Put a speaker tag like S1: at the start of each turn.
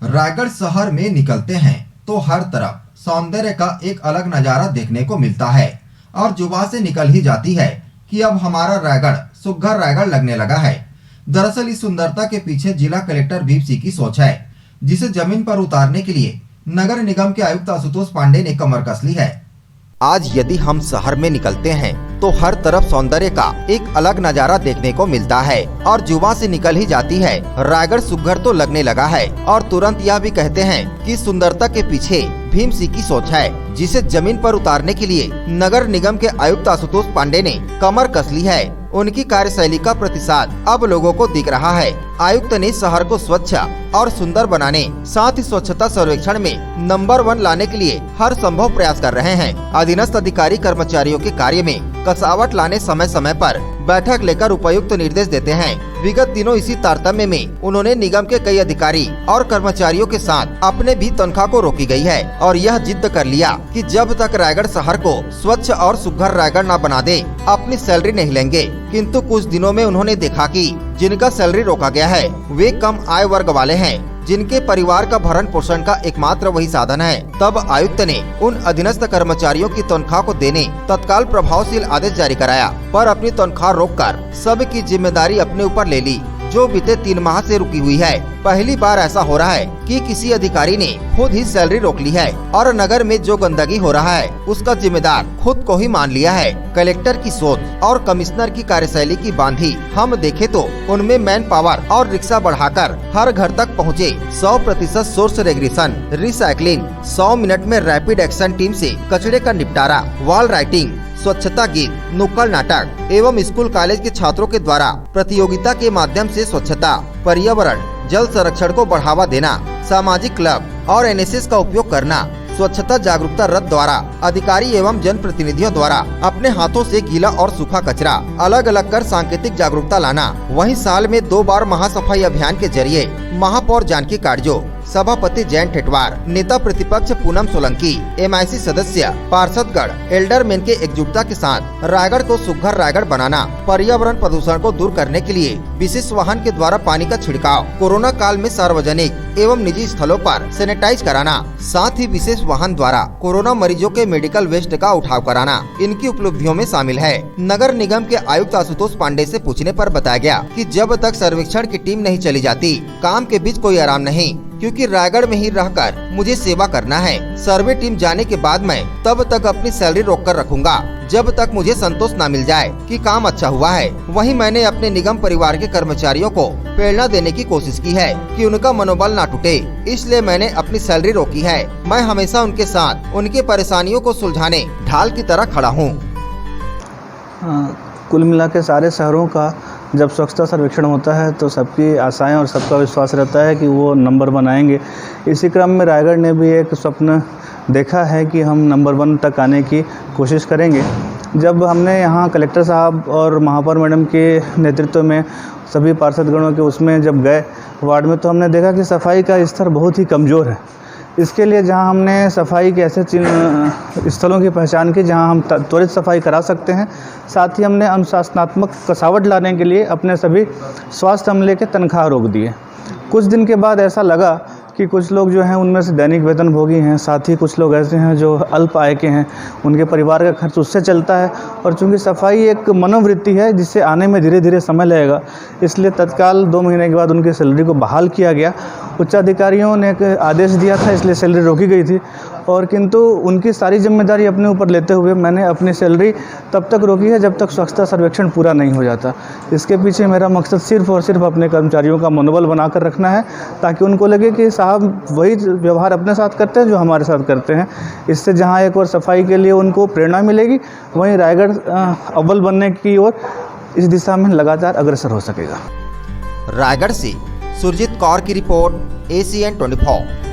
S1: रायगढ़ शहर में निकलते हैं तो हर तरफ सौंदर्य का एक अलग नजारा देखने को मिलता है और जुबान से निकल ही जाती है कि अब हमारा रायगढ़ सुघ्घर रायगढ़ लगने लगा है। दरअसल इस सुंदरता के पीछे जिला कलेक्टर भीम सिंह की सोच है, जिसे जमीन पर उतारने के लिए नगर निगम के आयुक्त आशुतोष पांडे ने कमर कस ली है। आज यदि हम शहर में निकलते हैं तो हर तरफ सौंदर्य का एक अलग नजारा देखने को मिलता है और जुबान से निकल ही जाती है रायगढ़ सुघ्घर तो लगने लगा है। और तुरंत यह भी कहते हैं कि सुंदरता के पीछे भीम सिंह की सोच है, जिसे जमीन पर उतारने के लिए नगर निगम के आयुक्त आशुतोष पांडे ने कमर कस ली है। उनकी कार्यशैली का प्रतिसाद अब लोगों को दिख रहा है। आयुक्त ने शहर को स्वच्छ और सुंदर बनाने, साथ ही स्वच्छता सर्वेक्षण में नंबर 1 लाने के लिए हर संभव प्रयास कर रहे हैं। अधीनस्थ अधिकारी कर्मचारियों के कार्य में कसावट लाने समय समय पर बैठक लेकर उपयुक्त निर्देश देते हैं। विगत दिनों इसी तारतम्य में उन्होंने निगम के कई अधिकारी और कर्मचारियों के साथ अपने भी तनख्वाह को रोकी गई है और यह जिद कर लिया कि जब तक रायगढ़ शहर को स्वच्छ और सुघ्घर रायगढ़ न बना दे, अपनी सैलरी नहीं लेंगे। किंतु कुछ दिनों में उन्होंने देखा कि जिनका सैलरी रोका गया है वे कम आय वर्ग वाले हैं, जिनके परिवार का भरण पोषण का एकमात्र वही साधन है। तब आयुक्त ने उन अधीनस्थ कर्मचारियों की तनख्वाह को देने तत्काल प्रभावशील आदेश जारी कराया, पर अपनी तनख्वाह रोककर सबकी जिम्मेदारी अपने ऊपर ले ली, जो बीते 3 माह से रुकी हुई है। पहली बार ऐसा हो रहा है कि किसी अधिकारी ने खुद ही सैलरी रोक ली है और नगर में जो गंदगी हो रहा है उसका जिम्मेदार खुद को ही मान लिया है। कलेक्टर की सोच और कमिश्नर की कार्यशैली की बांधी हम देखे तो उनमें मैन पावर और रिक्शा बढ़ाकर हर घर तक पहुँचे, 100% सोर्स रेग्रेशन, रिसाइकलिंग, 100 मिनट में रैपिड एक्शन टीम से कचरे का निपटारा, वॉल राइटिंग, स्वच्छता गीत, नुक्कड़ नाटक एवं स्कूल कॉलेज के छात्रों के द्वारा प्रतियोगिता के माध्यम से स्वच्छता, पर्यावरण, जल संरक्षण को बढ़ावा देना, सामाजिक क्लब और एनएसएस का उपयोग करना, स्वच्छता जागरूकता रथ द्वारा अधिकारी एवं जनप्रतिनिधियों द्वारा अपने हाथों से गीला और सूखा कचरा अलग अलग कर सांकेतिक जागरूकता लाना। वहीं साल में 2 बार महासफाई अभियान के जरिए महापौर जानकी काटजो, सभापति जयंत ठेटवार, नेता प्रतिपक्ष पूनम सोलंकी, MIC सदस्य पार्षदगण, एल्डरमैन के एकजुटता के साथ रायगढ़ को सुघ्घर रायगढ़ बनाना, पर्यावरण प्रदूषण को दूर करने के लिए विशेष वाहन के द्वारा पानी का छिड़काव, कोरोना काल में सार्वजनिक एवं निजी स्थलों पर सैनिटाइज कराना, साथ ही विशेष वाहन द्वारा कोरोना मरीजों के मेडिकल वेस्ट का उठाव कराना इनकी उपलब्धियों में शामिल है। नगर निगम के आयुक्त आशुतोष पांडे से पूछने पर बताया गया कि जब तक सर्वेक्षण की टीम नहीं चली जाती, काम के बीच कोई आराम नहीं, क्योंकि रायगढ़ में ही रहकर मुझे सेवा करना है। सर्वे टीम जाने के बाद मैं तब तक अपनी सैलरी रोक कर रखूंगा जब तक मुझे संतोष न मिल जाए कि काम अच्छा हुआ है। वहीं मैंने अपने निगम परिवार के कर्मचारियों को प्रेरणा देने की कोशिश की है कि उनका मनोबल ना टूटे, इसलिए मैंने अपनी सैलरी रोकी है। मैं हमेशा उनके साथ उनकी परेशानियों को सुलझाने ढाल की तरह खड़ा हूँ।
S2: कुल मिला के सारे शहरों का जब स्वच्छता सर्वेक्षण होता है तो सबकी आशाएं और सबका विश्वास रहता है कि वो नंबर 1 आएंगे। इसी क्रम में रायगढ़ ने भी एक स्वप्न देखा है कि हम नंबर 1 तक आने की कोशिश करेंगे। जब हमने यहाँ कलेक्टर साहब और महापौर मैडम के नेतृत्व में सभी पार्षदगणों के उसमें जब गए वार्ड में, तो हमने देखा कि सफाई का स्तर बहुत ही कमज़ोर है। इसके लिए जहां हमने सफाई के ऐसे स्थलों की पहचान की जहां हम त्वरित सफाई करा सकते हैं, साथ ही हमने अनुशासनात्मक कसावट लाने के लिए अपने सभी स्वास्थ्य अमले के तनख्वाह रोक दिए। कुछ दिन के बाद ऐसा लगा कि कुछ लोग जो हैं उनमें से दैनिक वेतनभोगी हैं, साथ ही कुछ लोग ऐसे हैं जो अल्प आय के हैं, उनके परिवार का खर्च उससे चलता है। और चूंकि सफाई एक मनोवृत्ति है जिससे आने में धीरे धीरे समय लगेगा, इसलिए तत्काल 2 महीने के बाद उनकी सैलरी को बहाल किया गया। उच्च अधिकारियों ने एक आदेश दिया था, इसलिए सैलरी रोकी गई थी। और किंतु उनकी सारी जिम्मेदारी अपने ऊपर लेते हुए मैंने अपनी सैलरी तब तक रोकी है जब तक स्वच्छता सर्वेक्षण पूरा नहीं हो जाता। इसके पीछे मेरा मकसद सिर्फ और सिर्फ अपने कर्मचारियों का मनोबल बनाकर रखना है, ताकि उनको लगे कि साहब वही व्यवहार अपने साथ करते हैं जो हमारे साथ करते हैं। इससे जहां एक और सफाई के लिए उनको प्रेरणा मिलेगी, वहीं रायगढ़ अव्वल बनने की ओर इस दिशा में लगातार अग्रसर हो सकेगा।
S1: रायगढ़ से सुरजीत कौर की रिपोर्ट, ACN 24।